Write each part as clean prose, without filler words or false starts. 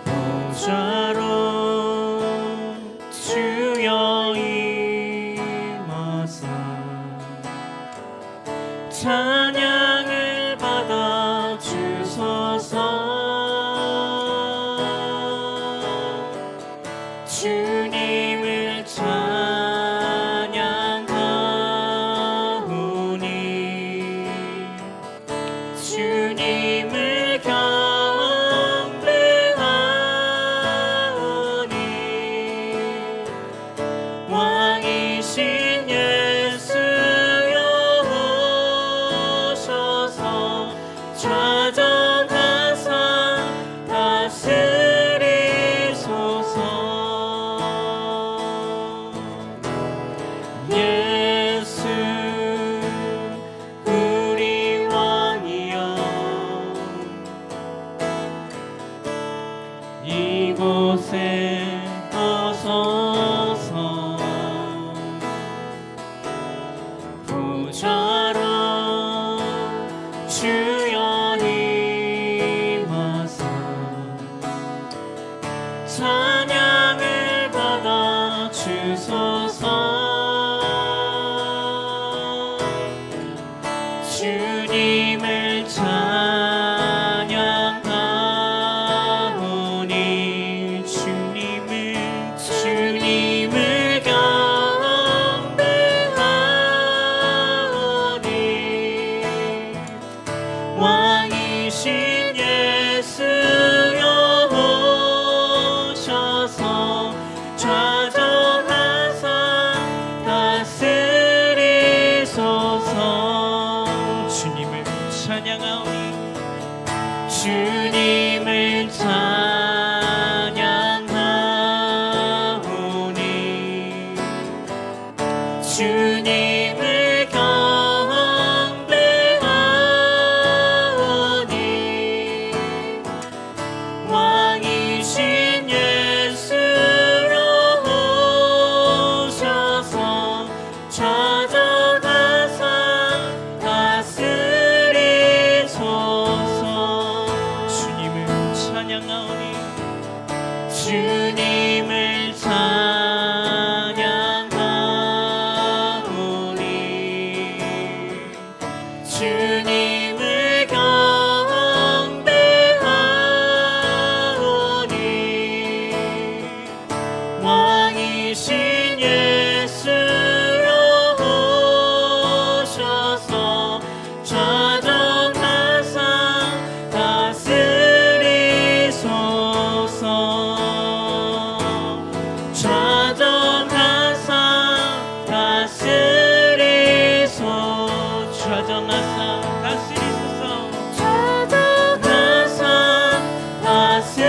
보좌로 주여 임하사 찬양을 받아 주소서. 주님을 찬양하오니 주님을 경배하오니 왕이신 예수여 오셔서 좌정하사 다스리소서. 예수 우리 왕이여 이곳에 오소서. 보좌로 주여 임하사 찬양을 받아 주소서. 주님을 찬양하오니 주님을 경배하오니 왕이신 예수여 오셔서 좌정하사 다스리소서. 주님을 찬양하오니 주님을 찬양하오니 주님을 경배하오니 왕이신 예수여 오셔서 좌정하사 다스리소서. 주님을 찬양하오니 주님을 찬양하오니 주님을 경배하오니 왕이신 예수여 오셔서 좌정하사 다스리소서. 좌정하사 다스리소서. 좌정하사 다스리소서. 좌정하사 다스리소서.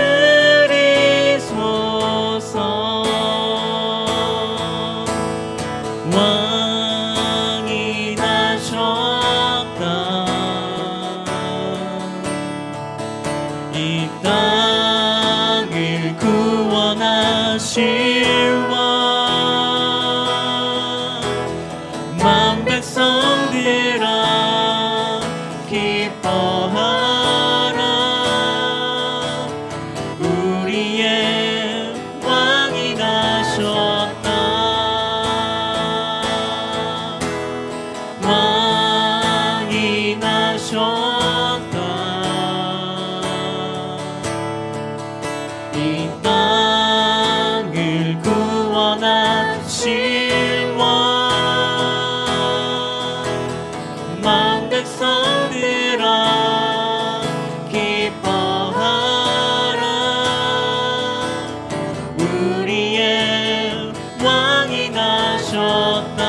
왕이 나셨다. 이 땅을 구원하실 왕. 만 백성들아 기뻐하라. 우리의 왕이 나셨다. 왕이 나셨다. 이 땅을 구원하실 왕. 만 백성들아 기뻐하라. 우리의 왕이 나셨다.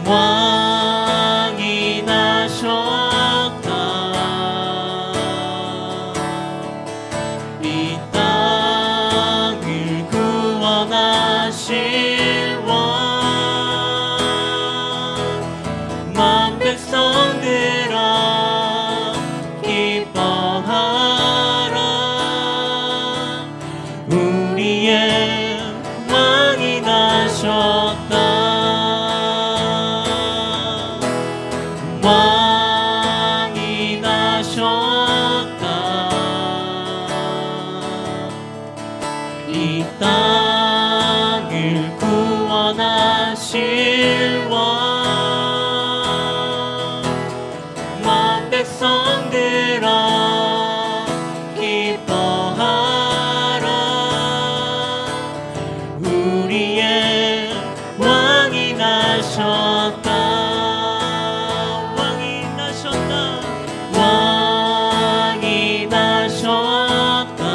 왕이 나셨다. 이 땅을 구원하실 왕. 만 백성들아 기뻐하라. 우리의 왕이 나셨다. 왕이 나셨다. 이 땅을 구원하실 왕, 만 백성들아 기뻐하라. 우리의 왕이 나셨다. 왕이 나셨다. 왕이 나셨다.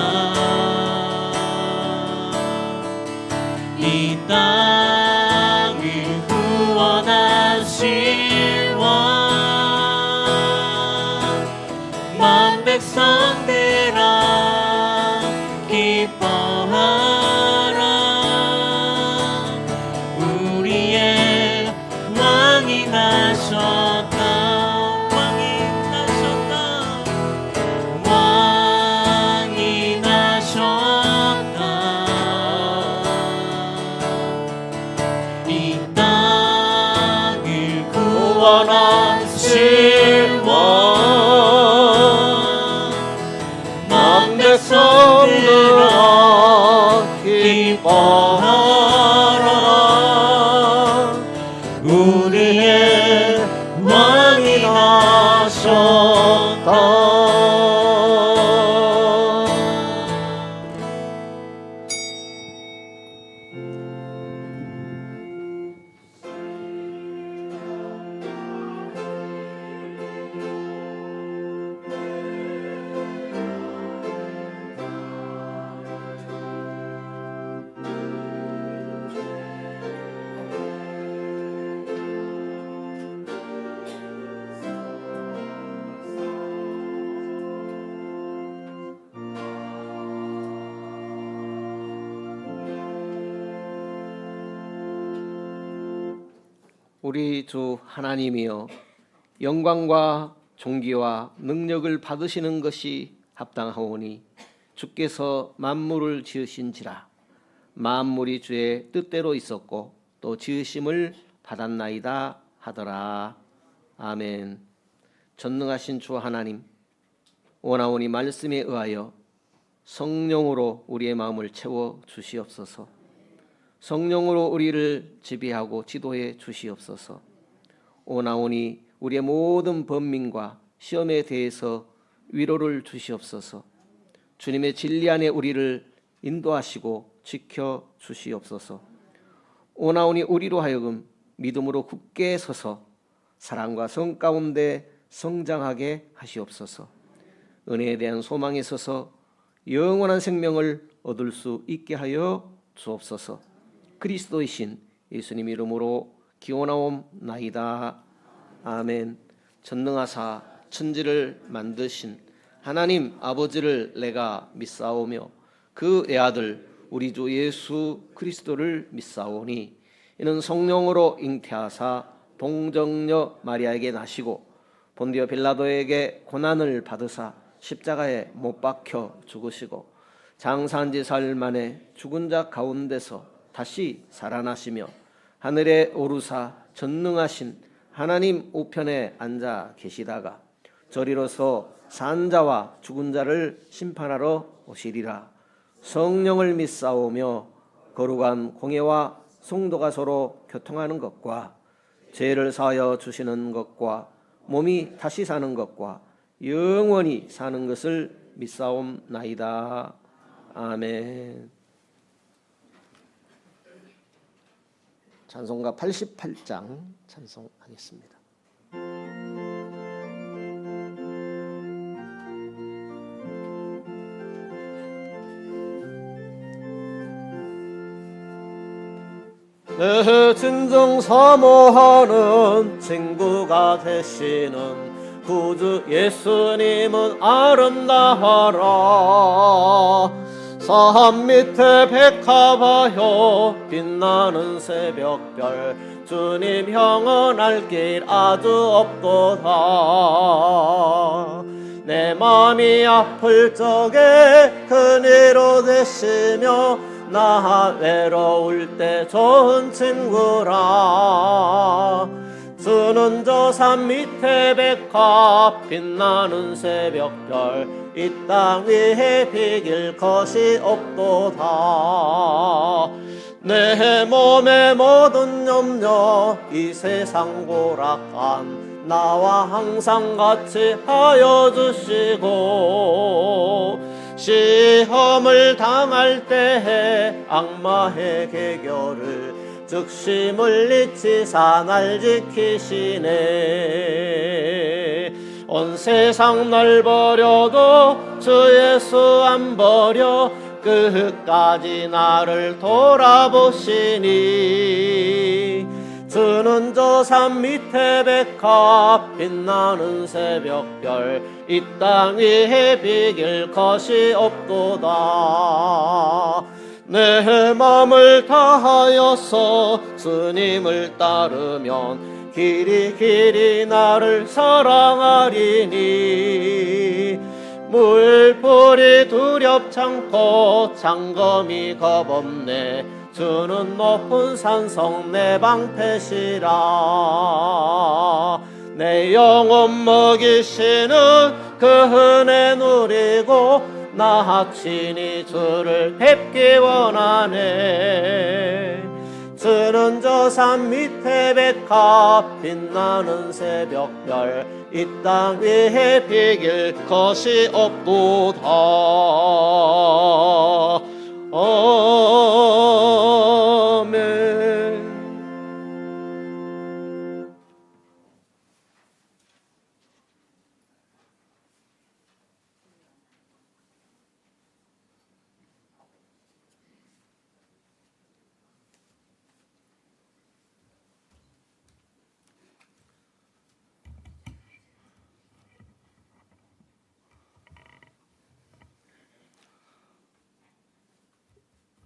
이 땅을 구원하실 왕, 만 백성들아 기뻐하라. 우리의 왕이 나셨다. 왕이 나셨다. 왕이 나셨다. 이 땅을 구원하실 왕, 만 백성들아 기뻐하라. 우리의 왕이 나셨다. 우리 주 하나님이여, 영광과 존귀와 능력을 받으시는 것이 합당하오니 주께서 만물을 지으신지라. 만물이 주의 뜻대로 있었고 또 지으심을 받았나이다 하더라. 아멘. 전능하신 주 하나님, 원하오니 말씀에 의하여 성령으로 우리의 마음을 채워 주시옵소서. 성령으로 우리를 지배하고 지도해 주시옵소서. 오나오니 우리의 모든 번민과 시험에 대해서 위로를 주시옵소서. 주님의 진리 안에 우리를 인도하시고 지켜 주시옵소서. 오나오니 우리로 하여금 믿음으로 굳게 서서 사랑과 성 가운데 성장하게 하시옵소서. 은혜에 대한 소망에 서서 영원한 생명을 얻을 수 있게 하여 주옵소서. 그리스도의 신 예수님 이름으로 기원하옵나이다. 아멘. 전능하사 천지를 만드신 하나님 아버지를 내가 믿사오며 그 애아들 우리 주 예수 그리스도를 믿사오니 이는 성령으로 잉태하사 동정녀 마리아에게 나시고 본디오 빌라도에게 고난을 받으사 십자가에 못 박혀 죽으시고 장사한 지 사흘 만에 죽은 자 가운데서 다시 살아나시며 하늘에 오르사 전능하신 하나님 우편에 앉아 계시다가 저리로서 산 자와 죽은 자를 심판하러 오시리라. 성령을 믿사오며 거룩한 공예와 성도가 서로 교통하는 것과 죄를 사하여 주시는 것과 몸이 다시 사는 것과 영원히 사는 것을 믿사옵나이다. 아멘. 찬송가 88장 찬송하겠습니다. 내 진정 사모하는 친구가 되시는 구주 예수님은 아름다워라. 산 밑에 백합하여 빛나는 새벽별 주님 형언할 길 아주 없도다. 내 맘이 아플 적에 큰 위로 되시며 나 외로울 때 좋은 친구라. 주는 저 산 밑에 백합 빛나는 새벽별 이 땅 위에 비길 것이 없도다. 내 몸의 모든 염려 이 세상 고락한 나와 항상 같이 하여 주시고 시험을 당할 때에 악마의 계결을 즉시 물리치사 날 지키시네. 온 세상 날 버려도 주 예수 안 버려 끝까지 나를 돌아보시니 주는 저 산 밑에 백합 빛나는 새벽별 이 땅 위에 비길 것이 없도다. 내 마음을 다하여서 주님을 따르면 길이 길이 나를 사랑하리니 물불이 두렵잖고 장검이 겁없네. 주는 높은 산성 내 방패시라. 내 영혼 먹이시는 그 은혜 누리고 나 친히 주를 뵙기 원하네. 주는 저 산 밑에 백합 빛나는 새벽별 이 땅 위에 비길 것이 없도다. 아멘.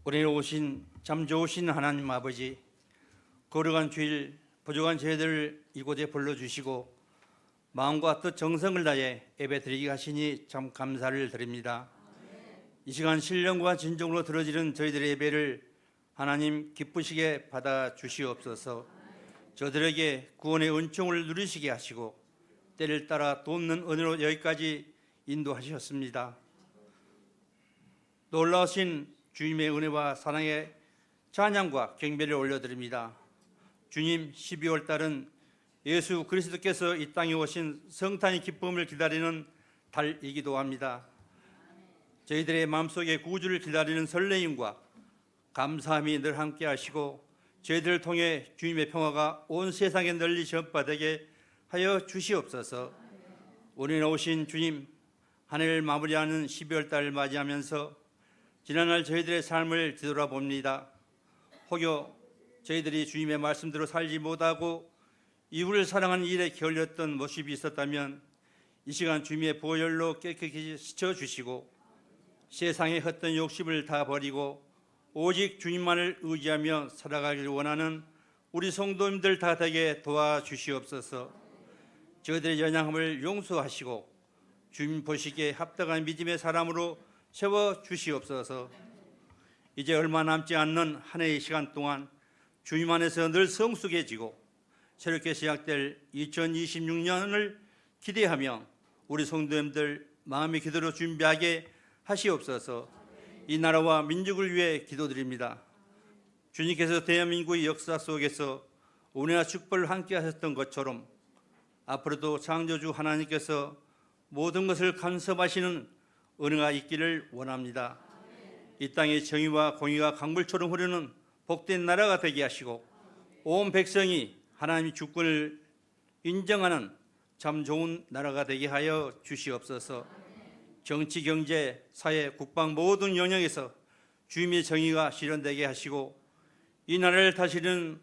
우리는 오신 참 좋으신 하나님 아버지, 거룩한 주일 부족한 저희들을 이곳에 불러주시고 마음과 뜻 정성을 다해 예배드리게 하시니 참 감사를 드립니다. 이 시간 신령과 진정으로 들어지는 저희들의 예배를 하나님 기쁘시게 받아주시옵소서. 저들에게 구원의 은총을 누리시게 하시고 때를 따라 돕는 은혜로 여기까지 인도하셨습니다. 놀라우신 주님의 은혜와 사랑의 찬양과 경배를 올려드립니다. 주님, 12월 달은 예수 그리스도께서 이 땅에 오신 성탄의 기쁨을 기다리는 달이기도 합니다. 저희들의 마음속에 구주를 기다리는 설레임과 감사함이 늘 함께 하시고 저희들을 통해 주님의 평화가 온 세상에 널리 전파되게 하여 주시옵소서. 우리는 오신 주님, 한 해를 마무리하는 12월 달을 맞이하면서 지난날 저희들의 삶을 뒤돌아봅니다. 혹여 저희들이 주님의 말씀대로 살지 못하고 이웃을 사랑하는 일에 게을렸던 모습이 있었다면 이 시간 주님의 보혈로 깨끗이 씻어주시고 세상의 헛된 욕심을 다 버리고 오직 주님만을 의지하며 살아가기를 원하는 우리 성도님들 다 되게 도와주시옵소서. 저희들의 연약함을 용서하시고 주님 보시기에 합당한 믿음의 사람으로 세워주시옵소서. 이제 얼마 남지 않는 한 해의 시간 동안 주님 안에서 늘 성숙해지고 새롭게 시작될 2026년을 기대하며 우리 성도님들 마음의 기도로 준비하게 하시옵소서. 이 나라와 민족을 위해 기도드립니다. 주님께서 대한민국의 역사 속에서 은혜와 축복을 함께 하셨던 것처럼 앞으로도 창조주 하나님께서 모든 것을 간섭하시는 은혜가 있기를 원합니다. 이 땅의 정의와 공의가 강물처럼 흐르는 복된 나라가 되게 하시고 온 백성이 하나님의 주권을 인정하는 참 좋은 나라가 되게 하여 주시옵소서. 정치, 경제, 사회, 국방 모든 영역에서 주님의 정의가 실현되게 하시고 이 나라를 다스리는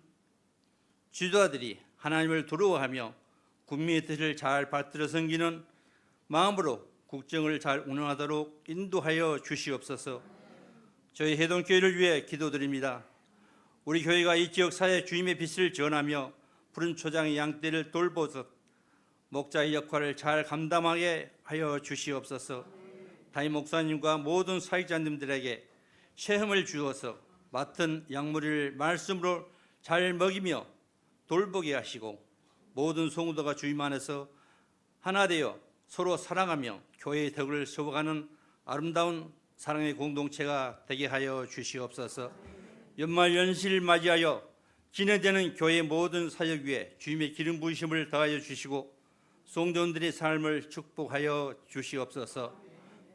지도자들이 하나님을 두려워하며 국민의 뜻을 잘 받들어 섬기는 마음으로 국정을 잘 운영하도록 인도하여 주시옵소서. 저희 해동교회를 위해 기도드립니다. 우리 교회가 이 지역 사회에 주님의 빛을 전하며 푸른 초장의 양떼를 돌보듯 목자의 역할을 잘 감당하게 하여 주시옵소서. 담임 목사님과 모든 사역자님들에게 셰험을 주어서 맡은 양무리를 말씀으로 잘 먹이며 돌보게 하시고 모든 성도가 주님 안에서 하나 되어 서로 사랑하며 교회의 덕을 세워가는 아름다운 사랑의 공동체가 되게 하여 주시옵소서. 연말 연시를 맞이하여 진행되는 교회의 모든 사역 위에 주님의 기름 부으심을 더하여 주시고 성도들의 삶을 축복하여 주시옵소서.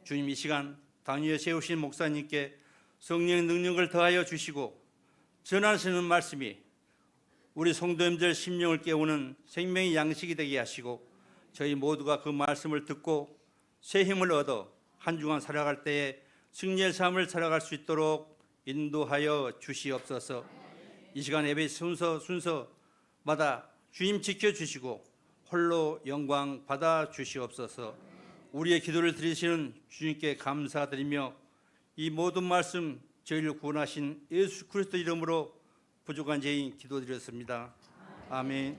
주님, 이 시간 당위에 세우신 목사님께 성령의 능력을 더하여 주시고 전하시는 말씀이 우리 성도님들 심령을 깨우는 생명의 양식이 되게 하시고 저희 모두가 그 말씀을 듣고 새 힘을 얻어 한 주간 살아갈 때에 승리의 삶을 살아갈 수 있도록 인도하여 주시옵소서. 이 시간 예배 순서마다 주님 지켜주시고 홀로 영광 받아 주시옵소서. 우리의 기도를 들으시는 주님께 감사드리며 이 모든 말씀 저희를 구원하신 예수 그리스도 이름으로 부족한 죄인 기도드렸습니다. 아멘.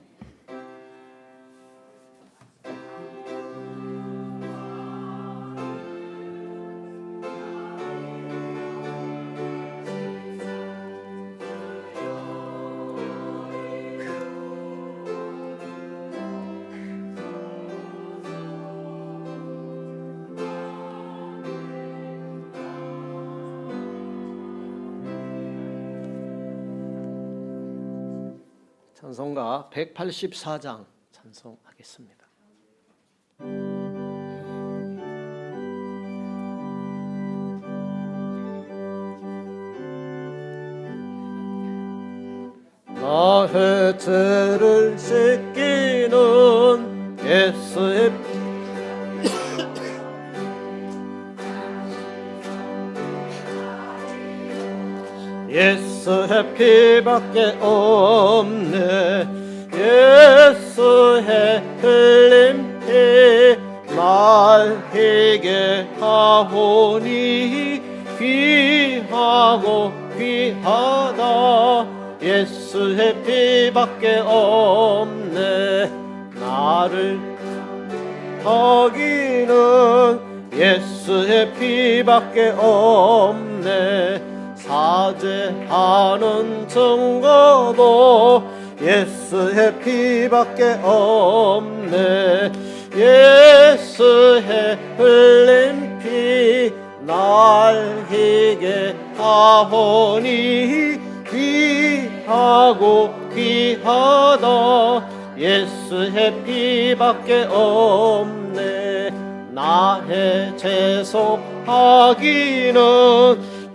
찬송가 184장 찬송하겠습니다. 나의 죄를 씻기는 예수의 예수의 피밖에 없네. 예수의 흘린 피 날 희게 하오니 귀하고 귀하다. 예수의 피밖에 없네. 나를 먹이는 예수의 피밖에 없네. 사죄하는 증거도 예수의 피밖에 없네. 예수의 흘린 피 날 희게 하오니 귀하고 귀하다. 예수의 피밖에 없네. 나의 죄속하기는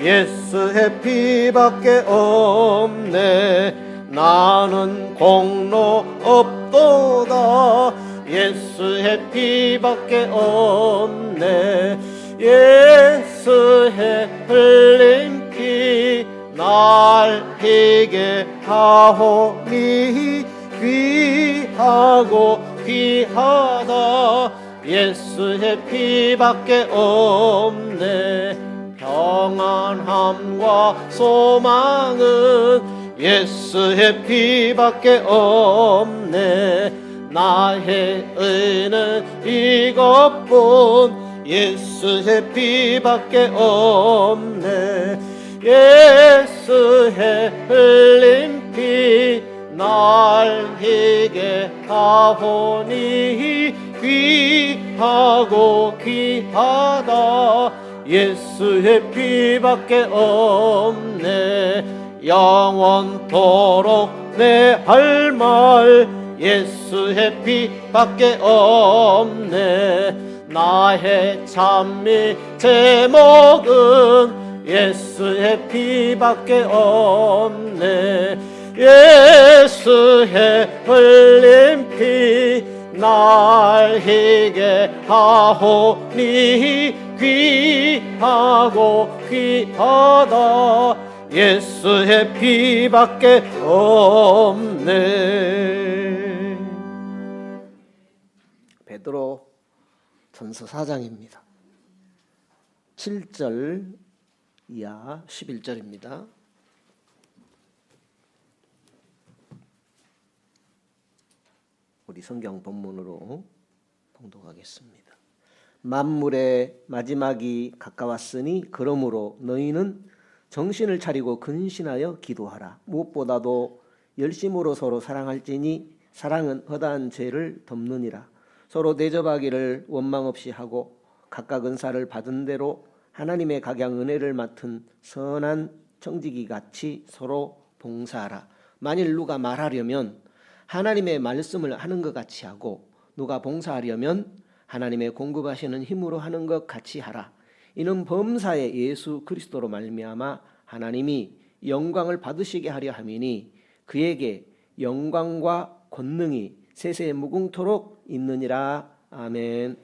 예수의 피밖에 없네. 나는 공로 없도다. 예수의 피밖에 없네. 예수의 흘린 피 날 희게 하오니 귀하고 귀하다. 예수의 피밖에 없네. 평안함과 소망은 예수의 피밖에 없네. 나의 의는 이것뿐 예수의 피밖에 없네. 예수의 흘린 피 날 희게 하오니 귀하고 귀하다. 예수의 피밖에 없네. 영원토록 내 할 말 예수의 피밖에 없네. 나의 찬미 제목은 예수의 피밖에 없네. 예수의 흘린 피 날 희게 하오니 귀하고 귀하다. 예수의 피밖에 없네. 베드로 전서 4장입니다. 7절 이하 11절입니다. 우리 성경 본문으로 봉독하겠습니다. 만물의 마지막이 가까웠으니 그러므로 너희는 정신을 차리고 근신하여 기도하라. 무엇보다도 열심으로 서로 사랑할지니 사랑은 허다한 죄를 덮느니라. 서로 대접하기를 원망 없이 하고 각각 은사를 받은 대로 하나님의 각양 은혜를 맡은 선한 청지기 같이 서로 봉사하라. 만일 누가 말하려면 하나님의 말씀을 하는 것 같이 하고 누가 봉사하려면 하나님의 공급하시는 힘으로 하는 것 같이 하라. 이는 범사의 예수 그리스도로 말미암아 하나님이 영광을 받으시게 하려 함이니 그에게 영광과 권능이 세세 무궁토록 있느니라. 아멘.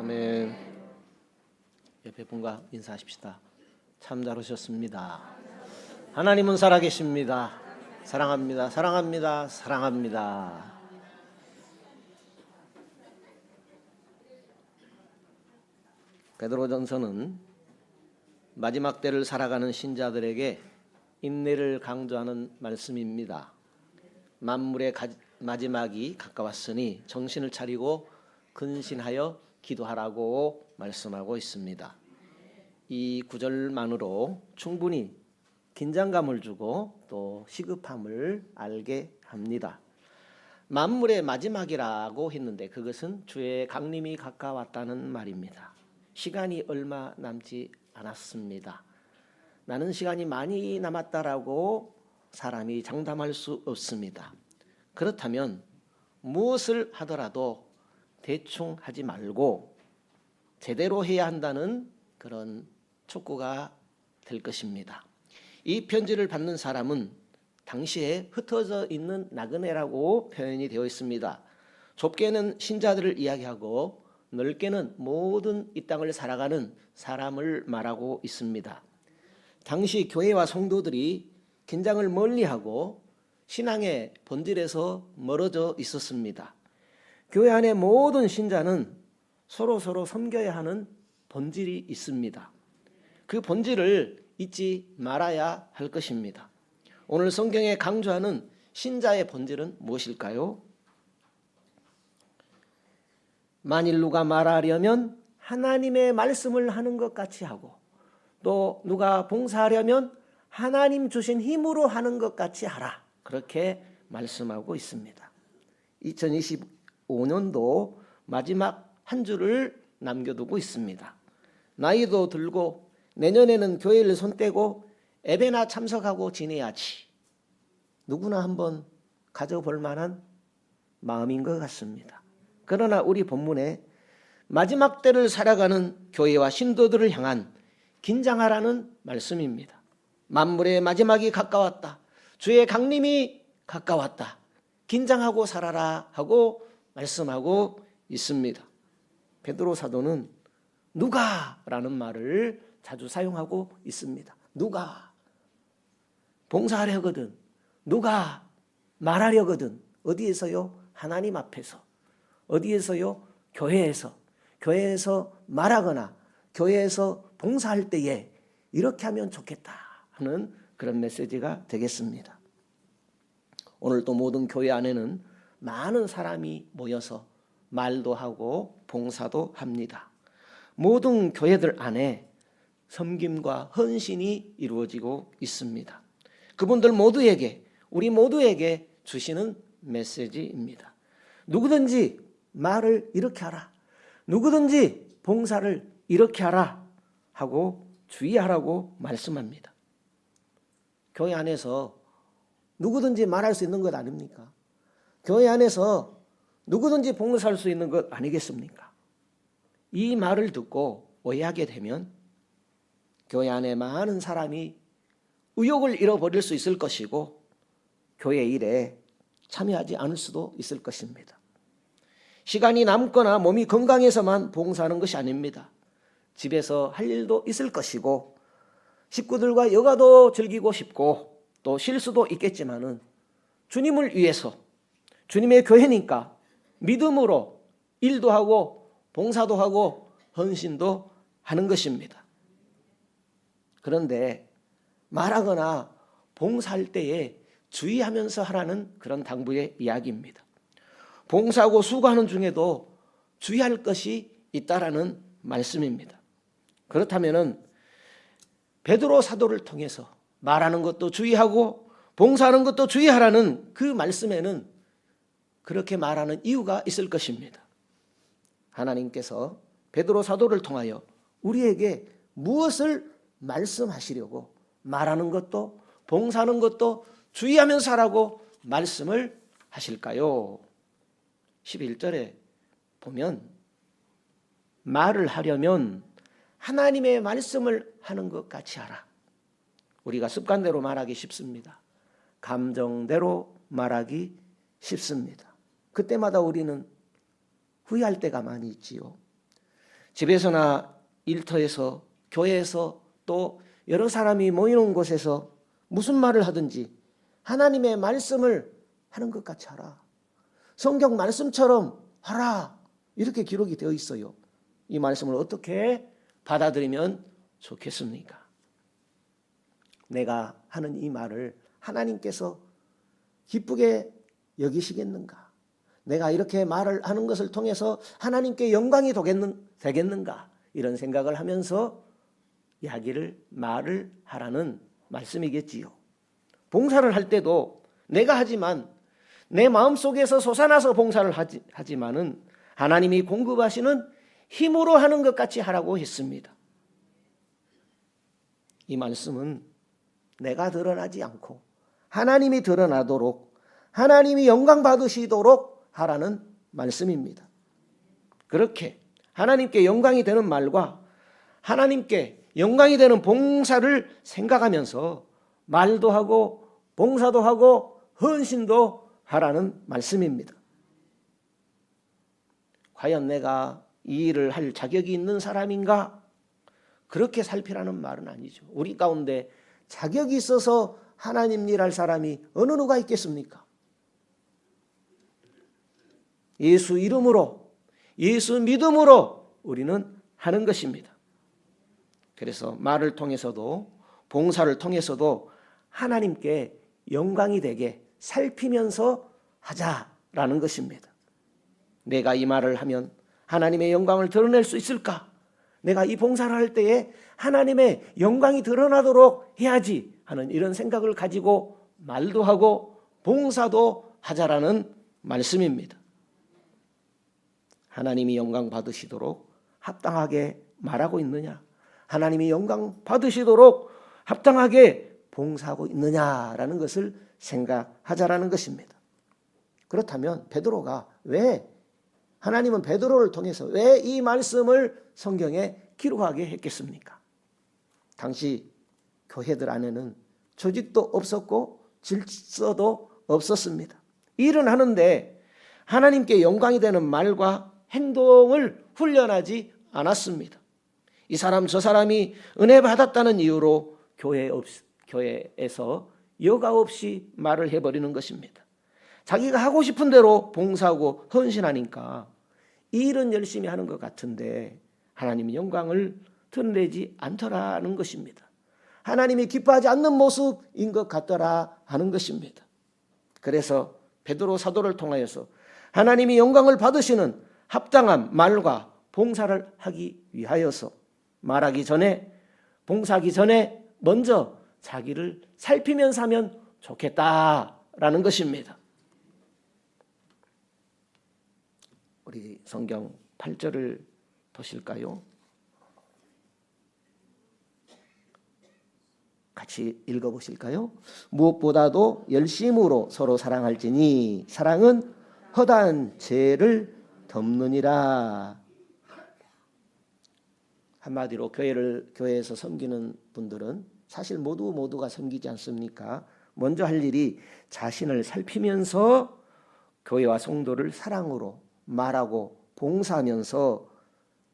아멘. 옆에 분과 인사하십시다. 참 잘하셨습니다. 하나님은 살아계십니다. 사랑합니다. 사랑합니다. 사랑합니다. 베드로전서는 마지막 때를 살아가는 신자들에게 인내를 강조하는 말씀입니다. 만물의 마지막이 가까웠으니 정신을 차리고 근신하여 기도하라고 말씀하고 있습니다. 이 구절만으로 충분히 긴장감을 주고 또 시급함을 알게 합니다. 만물의 마지막이라고 했는데 그것은 주의 강림이 가까웠다는 말입니다. 시간이 얼마 남지 않았습니다. 나는 시간이 많이 남았다라고 사람이 장담할 수 없습니다. 그렇다면 무엇을 하더라도 대충 하지 말고 제대로 해야 한다는 그런 촉구가 될 것입니다. 이 편지를 받는 사람은 당시에 흩어져 있는 나그네라고 표현이 되어 있습니다. 좁게는 신자들을 이야기하고 넓게는 모든 이 땅을 살아가는 사람을 말하고 있습니다. 당시 교회와 성도들이 긴장을 멀리하고 신앙의 본질에서 멀어져 있었습니다. 교회 안의 모든 신자는 서로 섬겨야 하는 본질이 있습니다. 그 본질을 잊지 말아야 할 것입니다. 오늘 성경에 강조하는 신자의 본질은 무엇일까요? 만일 누가 말하려면 하나님의 말씀을 하는 것 같이 하고 또 누가 봉사하려면 하나님 주신 힘으로 하는 것 같이 하라. 그렇게 말씀하고 있습니다. 2025년도 마지막 한 주를 남겨두고 있습니다. 나이도 들고 내년에는 교회를 손떼고 예배나 참석하고 지내야지. 누구나 한번 가져볼 만한 마음인 것 같습니다. 그러나 우리 본문에 마지막 때를 살아가는 교회와 신도들을 향한 긴장하라는 말씀입니다. 만물의 마지막이 가까웠다. 주의 강림이 가까웠다. 긴장하고 살아라 하고 말씀하고 있습니다. 베드로 사도는 누가라는 말을 자주 사용하고 있습니다. 누가 봉사하려거든, 누가 말하려거든 어디에서요? 하나님 앞에서. 어디에서요? 교회에서 말하거나 교회에서 봉사할 때에 이렇게 하면 좋겠다 하는 그런 메시지가 되겠습니다. 오늘도 모든 교회 안에는 많은 사람이 모여서 말도 하고 봉사도 합니다. 모든 교회들 안에 섬김과 헌신이 이루어지고 있습니다. 그분들 모두에게, 우리 모두에게 주시는 메시지입니다. 누구든지 말을 이렇게 하라, 누구든지 봉사를 이렇게 하라 하고 주의하라고 말씀합니다. 교회 안에서 누구든지 말할 수 있는 것 아닙니까? 교회 안에서 누구든지 봉사할 수 있는 것 아니겠습니까? 이 말을 듣고 오해하게 되면 교회 안에 많은 사람이 의욕을 잃어버릴 수 있을 것이고 교회 일에 참여하지 않을 수도 있을 것입니다. 시간이 남거나 몸이 건강해서만 봉사하는 것이 아닙니다. 집에서 할 일도 있을 것이고 식구들과 여가도 즐기고 싶고 또 쉴 수도 있겠지만은 주님을 위해서, 주님의 교회니까 믿음으로 일도 하고 봉사도 하고 헌신도 하는 것입니다. 그런데 말하거나 봉사할 때에 주의하면서 하라는 그런 당부의 이야기입니다. 봉사하고 수고하는 중에도 주의할 것이 있다라는 말씀입니다. 그렇다면은 베드로 사도를 통해서 말하는 것도 주의하고 봉사하는 것도 주의하라는 그 말씀에는 그렇게 말하는 이유가 있을 것입니다. 하나님께서 베드로 사도를 통하여 우리에게 무엇을 말씀하시려고 말하는 것도 봉사하는 것도 주의하면서 하라고 말씀을 하실까요? 11절에 보면 말을 하려면 하나님의 말씀을 하는 것 같이 하라. 우리가 습관대로 말하기 쉽습니다. 감정대로 말하기 쉽습니다. 그때마다 우리는 후회할 때가 많이 있지요. 집에서나 일터에서 교회에서 또 여러 사람이 모이는 곳에서 무슨 말을 하든지 하나님의 말씀을 하는 것 같이 하라. 성경 말씀처럼 하라. 이렇게 기록이 되어 있어요. 이 말씀을 어떻게 받아들이면 좋겠습니까? 내가 하는 이 말을 하나님께서 기쁘게 여기시겠는가? 내가 이렇게 말을 하는 것을 통해서 하나님께 영광이 되겠는가 이런 생각을 하면서 말을 하라는 말씀이겠지요. 봉사를 할 때도 내가 하지만 내 마음속에서 솟아나서 봉사를 하지만은 하나님이 공급하시는 힘으로 하는 것 같이 하라고 했습니다. 이 말씀은 내가 드러나지 않고 하나님이 드러나도록 하나님이 영광 받으시도록 하라는 말씀입니다. 그렇게 하나님께 영광이 되는 말과 하나님께 영광이 되는 봉사를 생각하면서 말도 하고 봉사도 하고 헌신도 하라는 말씀입니다. 과연 내가 이 일을 할 자격이 있는 사람인가? 그렇게 살피라는 말은 아니죠. 우리 가운데 자격이 있어서 하나님 일할 사람이 어느 누가 있겠습니까? 예수 이름으로, 예수 믿음으로 우리는 하는 것입니다. 그래서 말을 통해서도 봉사를 통해서도 하나님께 영광이 되게 살피면서 하자라는 것입니다. 내가 이 말을 하면 하나님의 영광을 드러낼 수 있을까? 내가 이 봉사를 할 때에 하나님의 영광이 드러나도록 해야지 하는 이런 생각을 가지고 말도 하고 봉사도 하자라는 말씀입니다. 하나님이 영광 받으시도록 합당하게 말하고 있느냐? 하나님이 영광 받으시도록 합당하게 봉사하고 있느냐라는 것을 생각하자라는 것입니다. 그렇다면 베드로가 하나님은 베드로를 통해서 왜 이 말씀을 성경에 기록하게 했겠습니까? 당시 교회들 안에는 조직도 없었고 질서도 없었습니다. 일은 하는데 하나님께 영광이 되는 말과 행동을 훈련하지 않았습니다. 이 사람 저 사람이 은혜 받았다는 이유로 교회에서 여과 없이 말을 해버리는 것입니다. 자기가 하고 싶은 대로 봉사하고 헌신하니까 이 일은 열심히 하는 것 같은데 하나님의 영광을 드러내지 않더라는 것입니다. 하나님이 기뻐하지 않는 모습인 것 같더라 하는 것입니다. 그래서 베드로 사도를 통하여서 하나님이 영광을 받으시는 합당한 말과 봉사를 하기 위하여서 말하기 전에 봉사하기 전에 먼저 자기를 살피면서 하면 좋겠다라는 것입니다. 우리 성경 8절을 보실까요? 같이 읽어보실까요? 무엇보다도 열심으로 서로 사랑할지니 사랑은 허다한 죄를 덮느니라. 한마디로 교회에서 섬기는 분들은 사실 모두가 섬기지 않습니까? 먼저 할 일이 자신을 살피면서 교회와 성도를 사랑으로 말하고 봉사하면서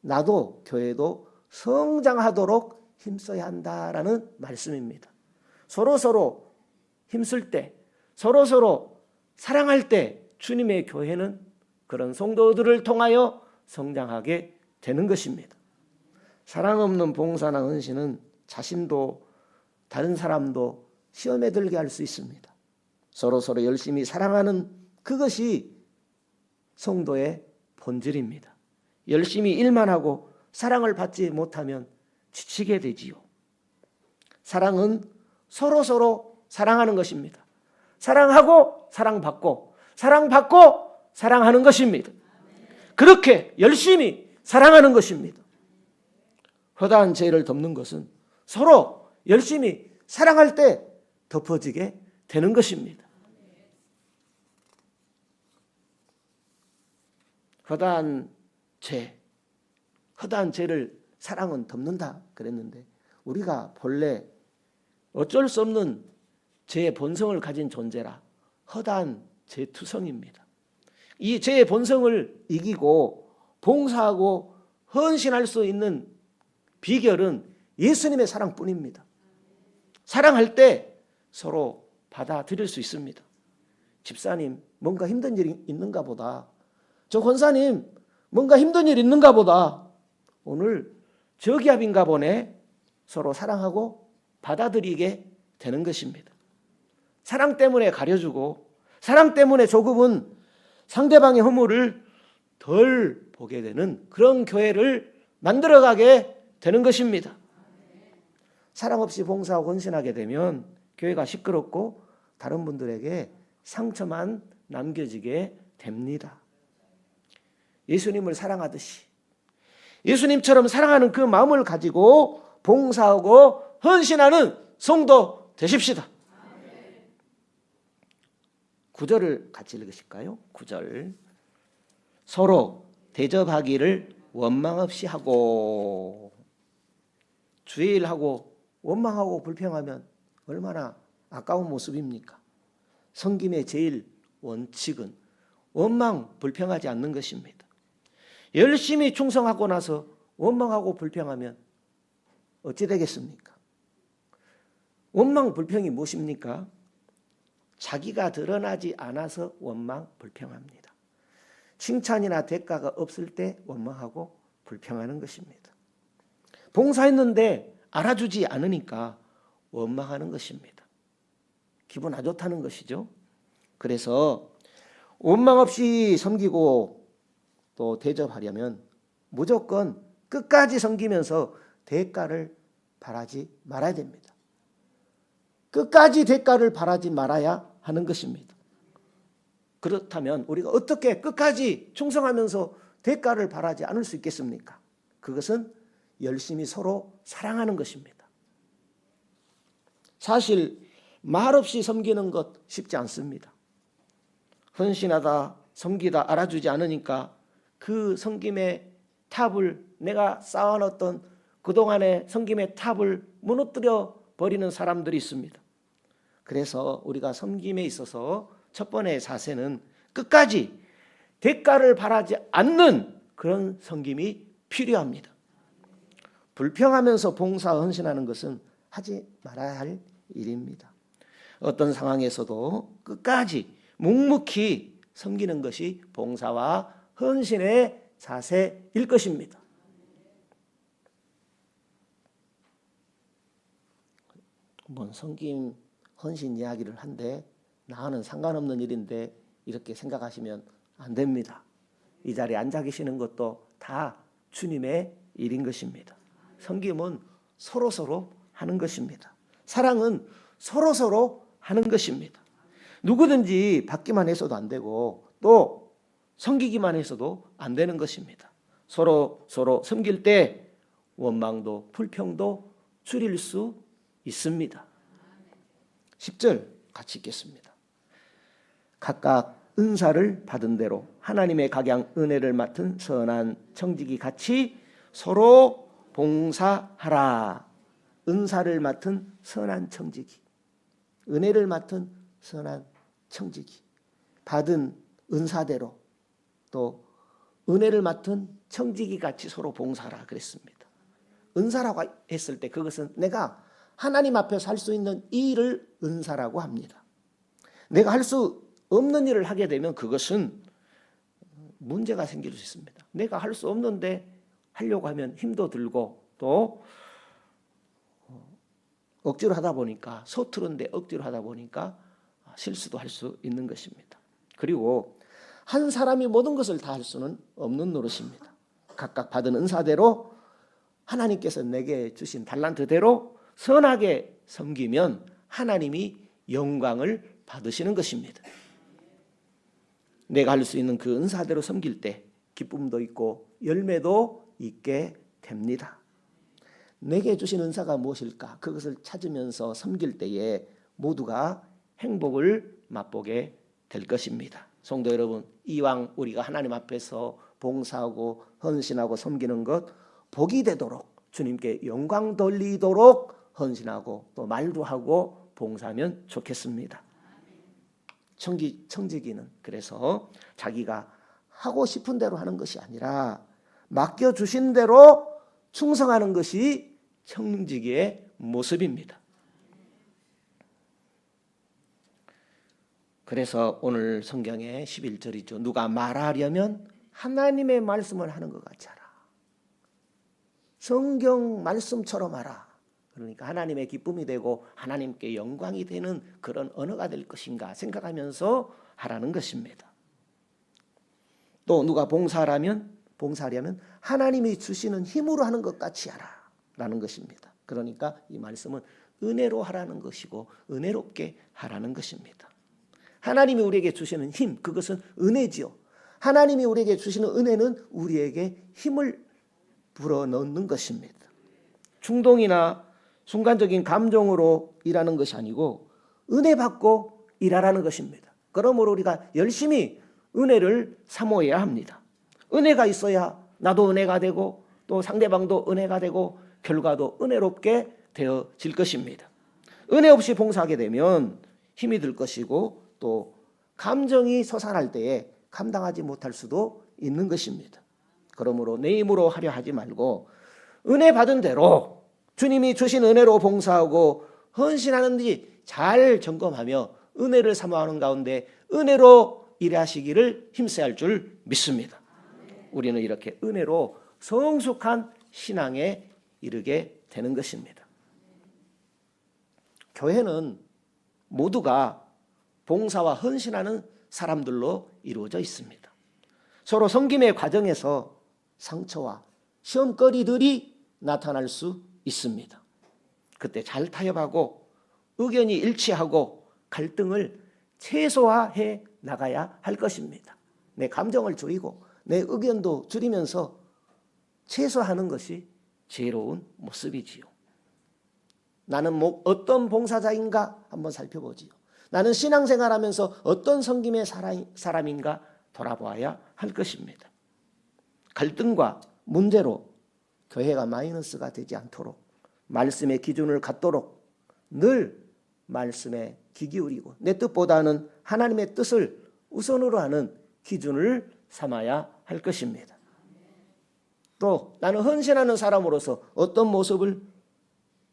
나도 교회도 성장하도록 힘써야 한다라는 말씀입니다. 서로 힘쓸 때, 서로 사랑할 때 주님의 교회는 그런 성도들을 통하여 성장하게 되는 것입니다. 사랑 없는 봉사나 헌신은 자신도 다른 사람도 시험에 들게 할 수 있습니다. 서로 열심히 사랑하는 그것이 성도의 본질입니다. 열심히 일만 하고 사랑을 받지 못하면 지치게 되지요. 사랑은 서로 사랑하는 것입니다. 사랑하고 사랑받고 사랑하는 것입니다. 그렇게 열심히 사랑하는 것입니다. 허다한 죄를 덮는 것은 서로 열심히 사랑할 때 덮어지게 되는 것입니다. 허다한 죄를 사랑은 덮는다 그랬는데 우리가 본래 어쩔 수 없는 죄의 본성을 가진 존재라 허다한 죄투성입니다. 이 죄의 본성을 이기고 봉사하고 헌신할 수 있는 비결은 예수님의 사랑뿐입니다. 사랑할 때 서로 받아들일 수 있습니다. 집사님 뭔가 힘든 일이 있는가 보다. 저 권사님 뭔가 힘든 일 있는가 보다. 오늘 저기압인가 보네. 서로 사랑하고 받아들이게 되는 것입니다. 사랑 때문에 가려주고 사랑 때문에 조금은 상대방의 허물을 덜 보게 되는 그런 교회를 만들어가게 되는 것입니다. 사랑 없이 봉사하고 헌신하게 되면 교회가 시끄럽고 다른 분들에게 상처만 남겨지게 됩니다. 예수님을 사랑하듯이 예수님처럼 사랑하는 그 마음을 가지고 봉사하고 헌신하는 성도 되십시다. 9절을 같이 읽으실까요? 9절. 서로 대접하기를 원망 없이 하고. 주일하고 원망하고 불평하면 얼마나 아까운 모습입니까? 섬김의 제일 원칙은 원망 불평하지 않는 것입니다. 열심히 충성하고 나서 원망하고 불평하면 어찌 되겠습니까? 원망 불평이 무엇입니까? 자기가 드러나지 않아서 원망 불평합니다. 칭찬이나 대가가 없을 때 원망하고 불평하는 것입니다. 봉사했는데 알아주지 않으니까 원망하는 것입니다. 기분 안 좋다는 것이죠. 그래서 원망 없이 섬기고 또 대접하려면 무조건 끝까지 섬기면서 대가를 바라지 말아야 됩니다. 끝까지 대가를 바라지 말아야 하는 것입니다. 그렇다면 우리가 어떻게 끝까지 충성하면서 대가를 바라지 않을 수 있겠습니까? 그것은 열심히 서로 사랑하는 것입니다. 사실 말없이 섬기는 것 쉽지 않습니다. 헌신하다 섬기다 알아주지 않으니까 그 섬김의 탑을 내가 쌓아놨던 그동안의 섬김의 탑을 무너뜨려 버리는 사람들이 있습니다. 그래서 우리가 섬김에 있어서 첫 번째 자세는 끝까지 대가를 바라지 않는 그런 섬김이 필요합니다. 불평하면서 봉사 헌신하는 것은 하지 말아야 할 일입니다. 어떤 상황에서도 끝까지 묵묵히 섬기는 것이 봉사와 헌신의 자세일 것입니다. 뭔 섬김, 헌신 이야기를 한데 나와는 상관없는 일인데 이렇게 생각하시면 안 됩니다. 이 자리에 앉아 계시는 것도 다 주님의 일인 것입니다. 섬김은 서로서로 하는 것입니다. 사랑은 서로서로 하는 것입니다. 누구든지 받기만 해서도 안 되고 또 섬기기만 해서도 안 되는 것입니다. 서로 섬길 때 원망도 불평도 줄일 수 있습니다. 10절 같이 읽겠습니다. 각각 은사를 받은 대로 하나님의 각양 은혜를 맡은 선한 청지기 같이 서로 봉사하라. 은사를 맡은 선한 청지기, 은혜를 맡은 선한 청지기, 받은 은사대로 또 은혜를 맡은 청지기 같이 서로 봉사하라 그랬습니다. 은사라고 했을 때 그것은 내가 하나님 앞에서 할 수 있는 일을 은사라고 합니다. 내가 할 수 없는 일을 하게 되면 그것은 문제가 생길 수 있습니다. 내가 할 수 없는데 하려고 하면 힘도 들고 또 억지로 하다 보니까 서투른데 억지로 하다 보니까 실수도 할 수 있는 것입니다. 그리고 한 사람이 모든 것을 다 할 수는 없는 노릇입니다. 각각 받은 은사대로 하나님께서 내게 주신 달란트대로 선하게 섬기면 하나님이 영광을 받으시는 것입니다. 내가 할 수 있는 그 은사대로 섬길 때 기쁨도 있고 열매도 있게 됩니다. 내게 주신 은사가 무엇일까? 그것을 찾으면서 섬길 때에 모두가 행복을 맛보게 될 것입니다. 성도 여러분, 이왕 우리가 하나님 앞에서 봉사하고 헌신하고 섬기는 것 복이 되도록 주님께 영광 돌리도록 헌신하고 또 말도 하고 봉사하면 좋겠습니다. 청지기는 그래서 자기가 하고 싶은 대로 하는 것이 아니라 맡겨주신 대로 충성하는 것이 청지기의 모습입니다. 그래서 오늘 성경의 11절이죠. 누가 말하려면 하나님의 말씀을 하는 것 같이 하라. 성경 말씀처럼 하라. 그러니까 하나님의 기쁨이 되고 하나님께 영광이 되는 그런 언어가 될 것인가 생각하면서 하라는 것입니다. 또 누가 봉사하려면 하나님이 주시는 힘으로 하는 것 같이 하라라는 것입니다. 그러니까 이 말씀은 은혜로 하라는 것이고 은혜롭게 하라는 것입니다. 하나님이 우리에게 주시는 힘, 그것은 은혜지요. 하나님이 우리에게 주시는 은혜는 우리에게 힘을 불어넣는 것입니다. 충동이나 순간적인 감정으로 일하는 것이 아니고 은혜 받고 일하라는 것입니다. 그러므로 우리가 열심히 은혜를 사모해야 합니다. 은혜가 있어야 나도 은혜가 되고 또 상대방도 은혜가 되고 결과도 은혜롭게 되어질 것입니다. 은혜 없이 봉사하게 되면 힘이 들 것이고 또 감정이 솟아날 때에 감당하지 못할 수도 있는 것입니다. 그러므로 내 힘으로 하려 하지 말고 은혜 받은 대로 주님이 주신 은혜로 봉사하고 헌신하는지 잘 점검하며 은혜를 사모하는 가운데 은혜로 일하시기를 힘써야 할 줄 믿습니다. 우리는 이렇게 은혜로 성숙한 신앙에 이르게 되는 것입니다. 교회는 모두가 봉사와 헌신하는 사람들로 이루어져 있습니다. 서로 섬김의 과정에서 상처와 시험거리들이 나타날 수 있습니다. 그때 잘 타협하고 의견이 일치하고 갈등을 최소화해 나가야 할 것입니다. 내 감정을 줄이고 내 의견도 줄이면서 최소화하는 것이 지혜로운 모습이지요. 나는 어떤 봉사자인가 한번 살펴보지요. 나는 신앙생활하면서 어떤 섬김의 사람인가 돌아봐야 할 것입니다. 갈등과 문제로 교회가 마이너스가 되지 않도록 말씀의 기준을 갖도록 늘 말씀에 귀 기울이고 내 뜻보다는 하나님의 뜻을 우선으로 하는 기준을 삼아야 할 것입니다. 또 나는 헌신하는 사람으로서 어떤 모습을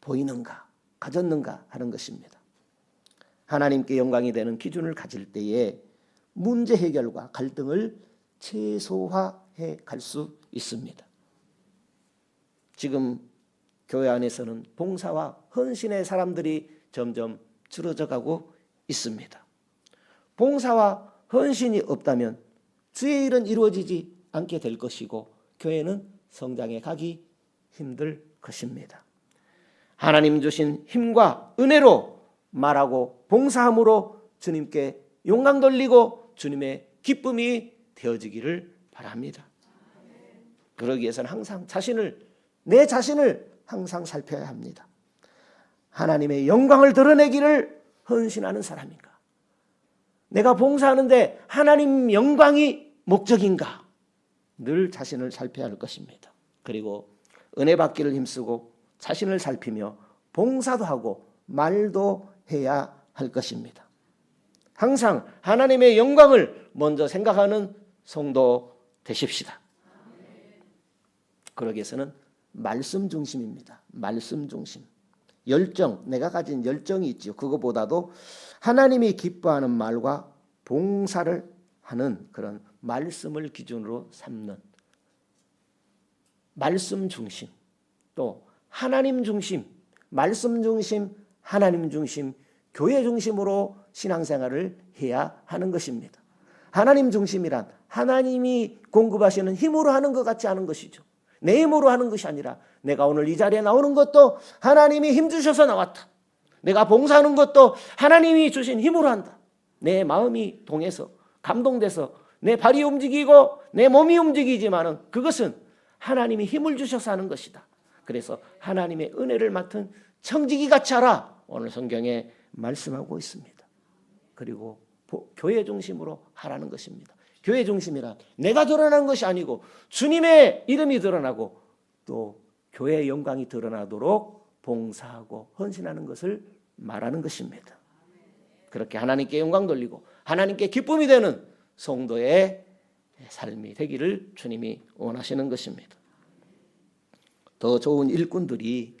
보이는가, 가졌는가 하는 것입니다. 하나님께 영광이 되는 기준을 가질 때에 문제 해결과 갈등을 최소화해 갈 수 있습니다. 지금 교회 안에서는 봉사와 헌신의 사람들이 점점 줄어져 가고 있습니다. 봉사와 헌신이 없다면 주의 일은 이루어지지 않게 될 것이고 교회는 성장해 가기 힘들 것입니다. 하나님 주신 힘과 은혜로 말하고 봉사함으로 주님께 영광 돌리고 주님의 기쁨이 되어지기를 바랍니다. 그러기 위해서는 항상 내 자신을 항상 살펴야 합니다. 하나님의 영광을 드러내기를 헌신하는 사람인가? 내가 봉사하는데 하나님 영광이 목적인가? 늘 자신을 살펴야 할 것입니다. 그리고 은혜 받기를 힘쓰고 자신을 살피며 봉사도 하고 말도 해야 할 것입니다. 항상 하나님의 영광을 먼저 생각하는 성도 되십시다. 그러기 위해서는 말씀 중심입니다. 말씀 중심. 열정, 내가 가진 열정이 있지요. 그거보다도 하나님이 기뻐하는 말과 봉사를 하는 그런 말씀을 기준으로 삼는 말씀 중심, 또 하나님 중심, 말씀 중심, 하나님 중심, 교회 중심으로 신앙생활을 해야 하는 것입니다. 하나님 중심이란 하나님이 공급하시는 힘으로 하는 것 같지 않은 것이죠. 내 힘으로 하는 것이 아니라 내가 오늘 이 자리에 나오는 것도 하나님이 힘주셔서 나왔다. 내가 봉사하는 것도 하나님이 주신 힘으로 한다. 내 마음이 동해서 감동돼서 내 발이 움직이고 내 몸이 움직이지만은 그것은 하나님이 힘을 주셔서 하는 것이다. 그래서 하나님의 은혜를 맡은 청지기 같이 하라. 오늘 성경에 말씀하고 있습니다. 그리고 교회 중심으로 하라는 것입니다. 교회 중심이란 내가 드러나는 것이 아니고 주님의 이름이 드러나고 또 교회의 영광이 드러나도록 봉사하고 헌신하는 것을 말하는 것입니다. 그렇게 하나님께 영광 돌리고 하나님께 기쁨이 되는 성도의 삶이 되기를 주님이 원하시는 것입니다. 더 좋은 일꾼들이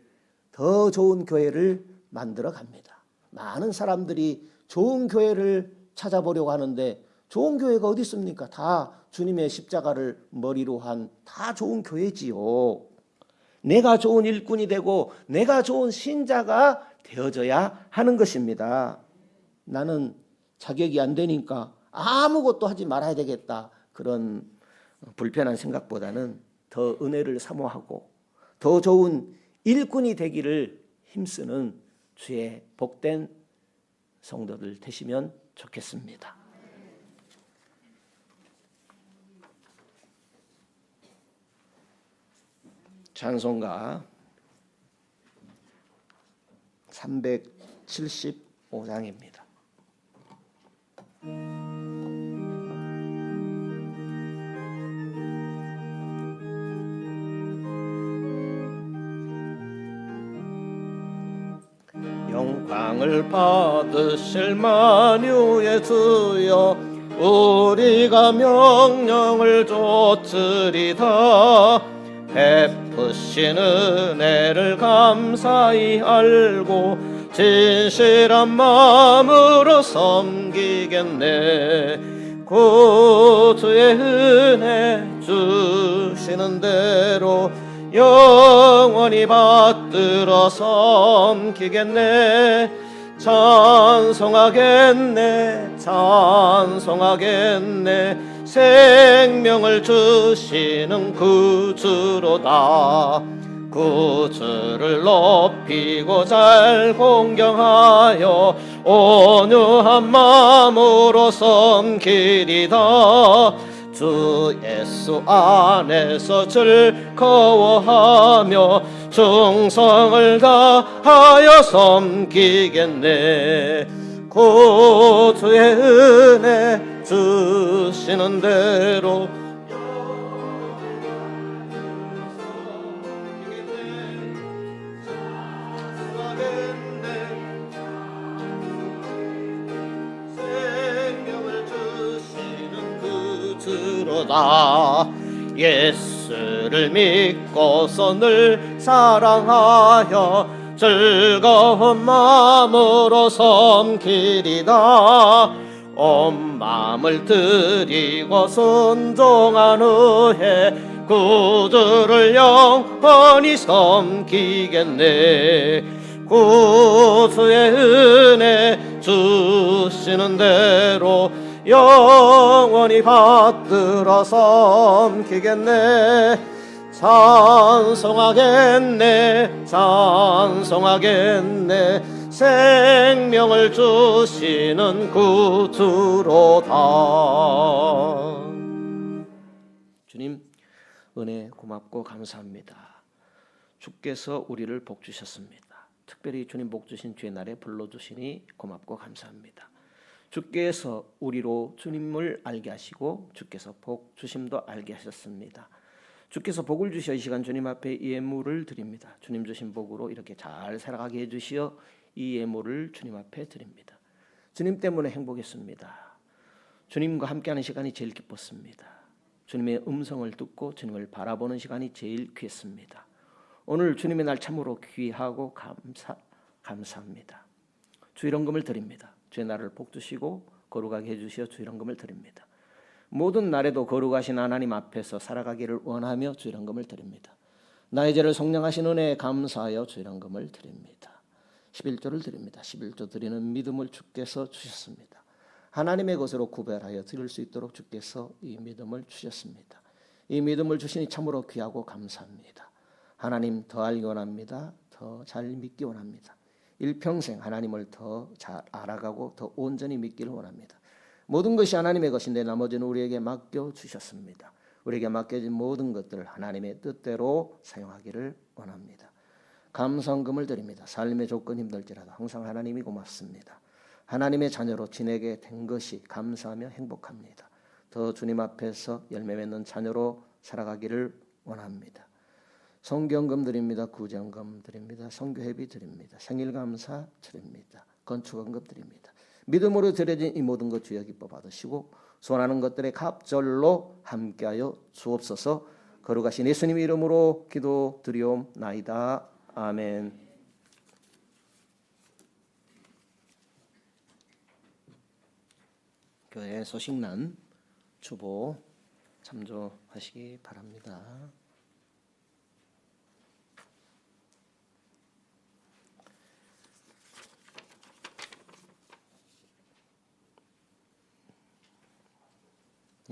더 좋은 교회를 만들어 갑니다. 많은 사람들이 좋은 교회를 찾아보려고 하는데 좋은 교회가 어디 있습니까? 다 주님의 십자가를 머리로 한 다 좋은 교회지요. 내가 좋은 일꾼이 되고 내가 좋은 신자가 되어져야 하는 것입니다. 나는 자격이 안 되니까 아무것도 하지 말아야 되겠다. 그런 불편한 생각보다는 더 은혜를 사모하고 더 좋은 일꾼이 되기를 힘쓰는 주의 복된 성도들 되시면 좋겠습니다. 찬송가 375장입니다. 영광을 받으실 만유의 주여 우리가 명령을 좇으리다. 베푸신 은혜를 감사히 알고 진실한 마음으로 섬기겠네. 구주의 은혜 주시는 대로 영원히 받들어 섬기겠네. 찬송하겠네 찬송하겠네. 생명을 주시는 구주로다. 구주를 높이고 잘 공경하여 온유한 마음으로 섬기리다. 주 예수 안에서 즐거워하며 충성을 다하여 섬기겠네. 구주의 은혜 주시는 대로 생명을 주시는 구주로다. 예수를 믿고서 늘 사랑하여 즐거운 마음으로 섬기리다. 온 마음을 드리고 순종한 후에 구주를 영원히 섬기겠네. 구주의 은혜 주시는 대로 영원히 받들어 섬기겠네. 찬송하겠네 찬송하겠네. 생명을 주시는 구주로다. 주님 은혜 고맙고 감사합니다. 주께서 우리를 복 주셨습니다. 특별히 주님 복 주신 주의 날에 불러주시니 고맙고 감사합니다. 주께서 우리로 주님을 알게 하시고 주께서 복 주심도 알게 하셨습니다. 주께서 복을 주시어 이 시간 주님 앞에 예물을 드립니다. 주님 주신 복으로 이렇게 잘 살아가게 해주시어 이 예물을 주님 앞에 드립니다. 주님 때문에 행복했습니다. 주님과 함께하는 시간이 제일 기뻤습니다. 주님의 음성을 듣고 주님을 바라보는 시간이 제일 귀했습니다. 오늘 주님의 날 참으로 귀하고 감사합니다. 주일헌금을 드립니다. 주의 날을 복 주시고 거룩하게 해주시어 주일헌금을 드립니다. 모든 날에도 거룩하신 하나님 앞에서 살아가기를 원하며 주일헌금을 드립니다. 나의 죄를 속량하신 은혜에 감사하여 주일헌금을 드립니다. 11조를 드립니다. 11조 드리는 믿음을 주께서 주셨습니다. 하나님의 것으로 구별하여 드릴 수 있도록 주께서 이 믿음을 주셨습니다. 이 믿음을 주시니 참으로 귀하고 감사합니다. 하나님 더 알기 원합니다. 더 잘 믿기 원합니다. 일평생 하나님을 더 잘 알아가고 더 온전히 믿기를 원합니다. 모든 것이 하나님의 것인데 나머지는 우리에게 맡겨주셨습니다. 우리에게 맡겨진 모든 것들을 하나님의 뜻대로 사용하기를 원합니다. 감사헌금을 드립니다. 삶의 조건 힘들지라도 항상 하나님이 고맙습니다. 하나님의 자녀로 지내게 된 것이 감사하며 행복합니다. 더 주님 앞에서 열매 맺는 자녀로 살아가기를 원합니다. 성경금 드립니다. 구제헌금 드립니다. 선교회비 드립니다. 생일감사 드립니다. 건축헌금 드립니다. 믿음으로 드려진 이 모든 것 주여 기뻐 받으시고 소원하는 것들의 갑절로 함께하여 주옵소서. 거룩하신 예수님 이름으로 기도드리옵나이다. 아멘. 교회 소식난 주보 참조하시기 바랍니다.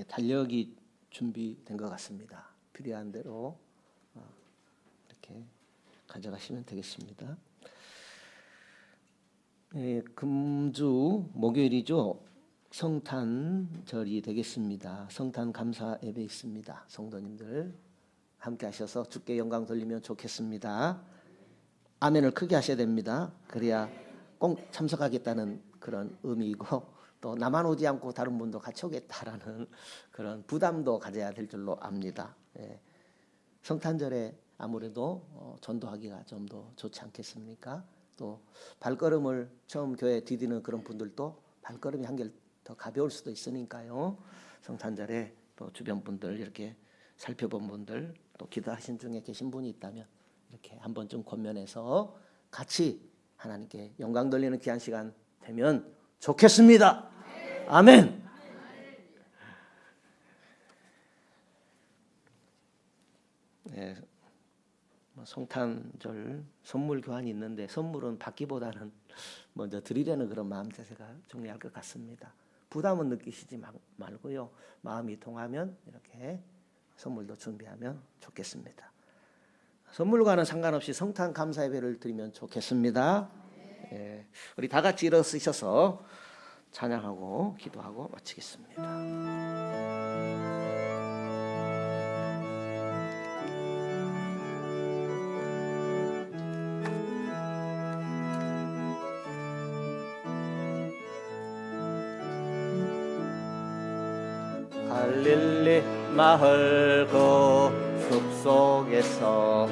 달력이 준비된 것 같습니다. 필요한 대로 이렇게 가져가시면 되겠습니다. 금주 목요일이죠. 성탄절이 되겠습니다. 성탄 감사 예배 있습니다. 성도님들 함께 하셔서 주께 영광 돌리면 좋겠습니다. 아멘을 크게 하셔야 됩니다. 그래야 꼭 참석하겠다는 그런 의미이고, 또 나만 오지 않고 다른 분도 같이 오겠다라는 그런 부담도 가져야 될 줄로 압니다. 성탄절에 아무래도 전도하기가 좀 더 좋지 않겠습니까? 또 발걸음을 처음 교회에 디디는 그런 분들도 발걸음이 한결 더 가벼울 수도 있으니까요. 성탄절에 또 주변 분들 이렇게 살펴본 분들, 또 기도하신 중에 계신 분이 있다면 이렇게 한번 좀 권면해서 같이 하나님께 영광 돌리는 귀한 시간 되면 좋겠습니다. 아멘. 네, 성탄절 선물 교환이 있는데 선물은 받기보다는 먼저 드리려는 그런 마음 자세가 중요할 것 같습니다. 부담은 느끼시지 말고요. 마음이 통하면 이렇게 선물도 준비하면 좋겠습니다. 선물과는 상관없이 성탄 감사 예배를 드리면 좋겠습니다. 우리 다 같이 일어서셔서 찬양하고 기도하고 마치겠습니다. 갈릴리 마을 그 숲속에서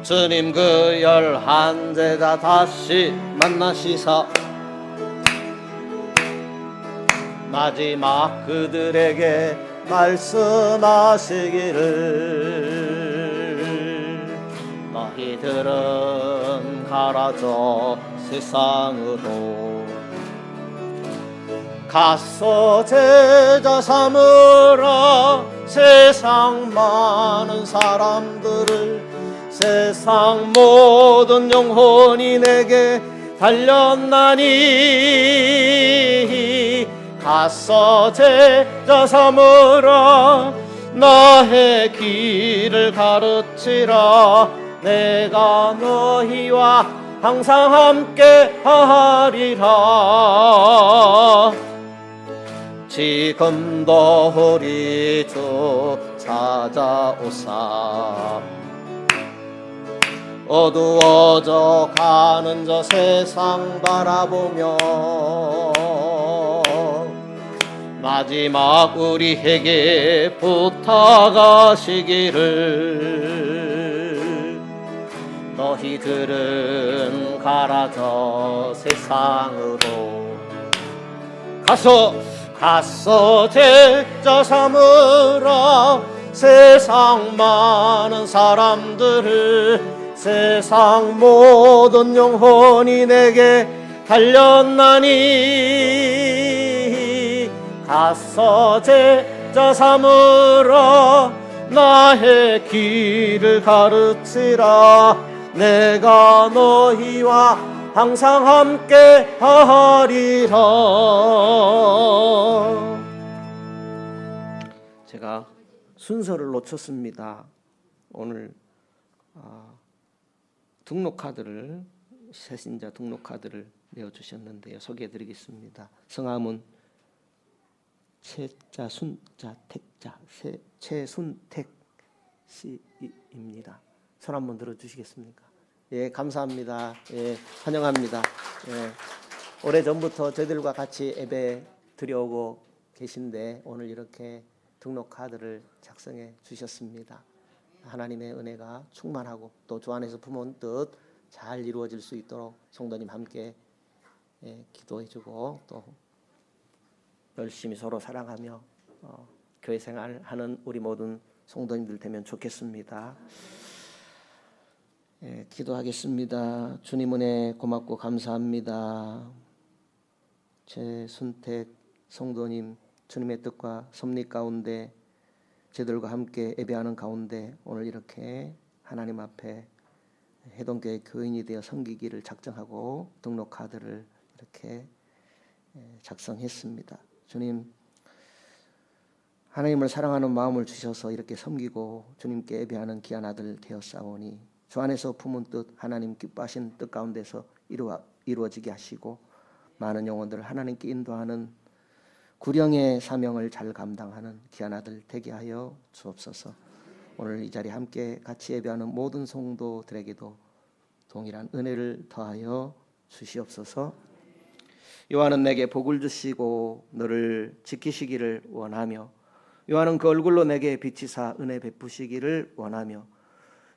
주님 그 11제자 다시 만나시사 마지막 그들에게 말씀하시기를 너희들은 가라져 세상으로 가서 제자 삼으라 세상 많은 사람들을 세상 모든 영혼이 내게 달렸나니 가서 제자 삼으라 나의 길을 가르치라 내가 너희와 항상 함께 하리라 지금도 우리 주 찾아오사 어두워져 가는 저 세상 바라보며 마지막 우리에게 부탁하시기를 너희들은 가라져 세상으로 가서 제자 삼으라 세상 많은 사람들을 세상 모든 영혼이 내게 달렸나니 가서 제자 삼으라 나의 길을 가르치라 내가 너희와 항상 함께 하리라. 제가 순서를 놓쳤습니다. 오늘 등록카드를 새신자 등록카드를 내어주셨는데요. 소개해드리겠습니다. 성함은 채자 순자 택자 최순택 씨입니다. 손 한번 들어주시겠습니까? 예, 감사합니다. 예, 환영합니다. 예, 오래전부터 저희들과 같이 예배 드려오고 계신데 오늘 이렇게 등록카드를 작성해 주셨습니다. 하나님의 은혜가 충만하고 또 주 안에서 품은 뜻 잘 이루어질 수 있도록 성도님 함께 기도해주고 또 열심히 서로 사랑하며 교회 생활하는 우리 모든 성도님들 되면 좋겠습니다. 기도하겠습니다. 주님 은혜 고맙고 감사합니다. 최순택 성도님 주님의 뜻과 섭리 가운데 저들과 함께 예배하는 가운데 오늘 이렇게 하나님 앞에 해동교회 교인이 되어 섬기기를 작정하고 등록카드를 이렇게 작성했습니다. 주님 하나님을 사랑하는 마음을 주셔서 이렇게 섬기고 주님께 예배하는 귀한 아들 되었사오니 주 안에서 품은 뜻 하나님 기뻐하신 뜻 가운데서 이루어지게 하시고 많은 영혼들을 하나님께 인도하는 구령의 사명을 잘 감당하는 귀한 아들 되게 하여 주옵소서. 오늘 이 자리에 함께 같이 예배하는 모든 성도들에게도 동일한 은혜를 더하여 주시옵소서. 요한은 내게 복을 주시고 너를 지키시기를 원하며 요한은 그 얼굴로 내게 비치사 은혜 베푸시기를 원하며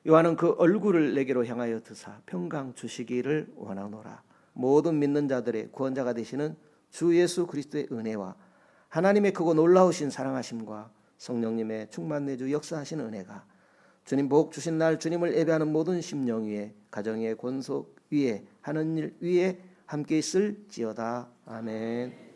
요한은 그 얼굴을 내게로 향하여 드사 평강 주시기를 원하노라. 모든 믿는 자들의 구원자가 되시는 주 예수 그리스도의 은혜와 하나님의 크고 놀라우신 사랑하심과 성령님의 충만 내주 역사하시는 은혜가 주님 복 주신 날 주님을 예배하는 모든 심령 위에 가정의 권속 위에 하는 일 위에 함께 있을지어다. 아멘.